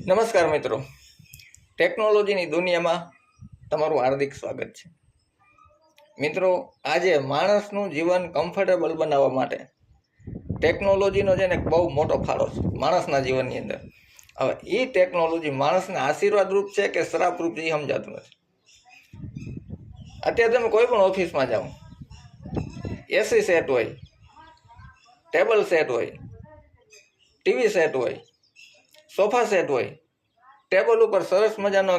નમસ્કાર મિત્રો, ટેકનોલોજીની દુનિયામાં તમારું હાર્દિક સ્વાગત છે. મિત્રો, આજે માણસનું જીવન કમ્ફર્ટેબલ બનાવવા માટે ટેકનોલોજીનો છે ને બહુ મોટો ફાળો છે માણસના જીવનની અંદર. હવે એ ટેકનોલોજી માણસને આશીર્વાદ રૂપ છે કે શ્રાપ રૂપ છે એ સમજાતું નથી. અત્યારે તમે કોઈ પણ ઓફિસમાં જાઓ, એસી સેટ હોય, ટેબલ સેટ હોય, ટીવી સેટ હોય, સોફા સેટ હોય, ટેબલ ઉપર સરસ મજાનો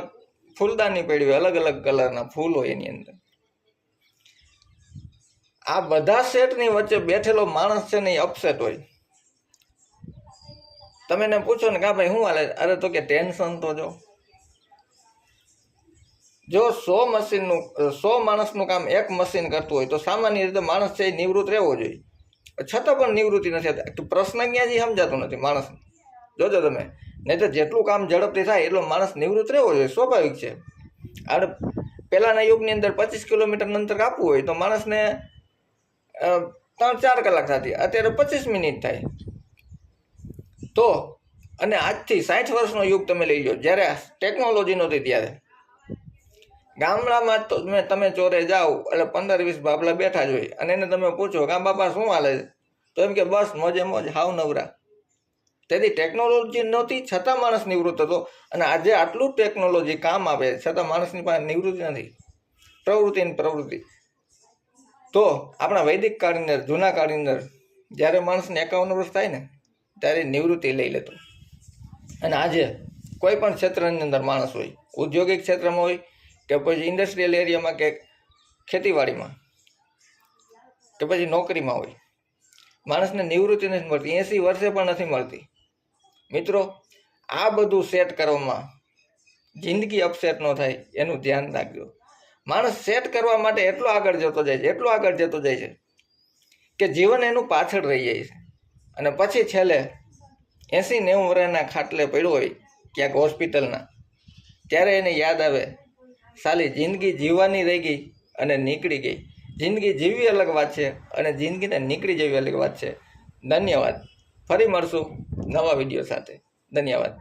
ફૂલદાની પડી હોય, અલગ અલગ કલરના ફૂલ હોય એની અંદર. આ બધા સેટની વચ્ચે બેઠેલો માણસ છે ને એ અપસેટ હોય. તમે એને પૂછો ને કે ભાઈ શું હાલે? અરે તો કે ટેન્શન તો જો 100 માણસનું કામ એક મશીન કરતું હોય તો સામાન્ય રીતે માણસ છે એ નિવૃત્ત રહેવો જોઈએ. છતાં પણ નિવૃત્તિ નથી. પ્રશ્ન ક્યાં જે સમજાતું નથી માણસને. જોજો તમે, નહીં તો જેટલું કામ ઝડપથી થાય એટલો માણસ નિવૃત્ત રહેવો જોઈએ, સ્વાભાવિક છે. આ પહેલાંના યુગની અંદર 25 કિલોમીટર અંતર કાપવું હોય તો માણસને 3-4 કલાક થતી, અત્યારે 25 મિનિટ થાય. તો અને આજથી 60 વર્ષનો યુગ તમે લઈ લો, જ્યારે ટેકનોલોજી નહોતી ત્યારે ગામડામાં તો તમે ચોરે જાઓ એટલે 15-20 બાબલા બેઠા જ હોય અને એને તમે પૂછો કે બાપા શું હાલે છે, તો એમ કે બસ મોજે મોજ, હાવ નવરા. તેથી ટેકનોલોજી નહોતી છતાં માણસ નિવૃત્ત હતો. અને આજે આટલું ટેકનોલોજી કામ આપે છતાં માણસની પાસે નિવૃત્તિ નથી, પ્રવૃત્તિ. તો આપણા વૈદિક કાળની અંદર, જૂના કાળની અંદર જ્યારે માણસને 51 વર્ષ થાય ને ત્યારે નિવૃત્તિ લઈ લેતો. અને આજે કોઈ પણ ક્ષેત્રની અંદર માણસ હોય, ઔદ્યોગિક ક્ષેત્રમાં હોય કે પછી ઇન્ડસ્ટ્રીયલ એરિયામાં કે ખેતીવાડીમાં કે પછી નોકરીમાં હોય, માણસને નિવૃત્તિ નથી મળતી, 80 વર્ષે પણ નથી મળતી. મિત્રો, આ બધું સેટ કરવામાં જિંદગી અપસેટ ન થાય એનું ધ્યાન રાખજો. માણસ સેટ કરવા માટે એટલો આગળ જતો જાય છે કે જીવન એનું પાછળ રહી જાય છે. અને પછી છેલ્લે 80-90 વર્ષના ખાટલે પડ્યો હોય ક્યાંક હોસ્પિટલના, ત્યારે એને યાદ આવે સાલી જિંદગી જીવવાની રહી ગઈ અને નીકળી ગઈ. જિંદગી જીવવી અલગ વાત છે અને જિંદગીને નીકળી જવી અલગ વાત છે. ધન્યવાદ. ફરી મળશું નવા વિડીયો સાથે. ધન્યવાદ.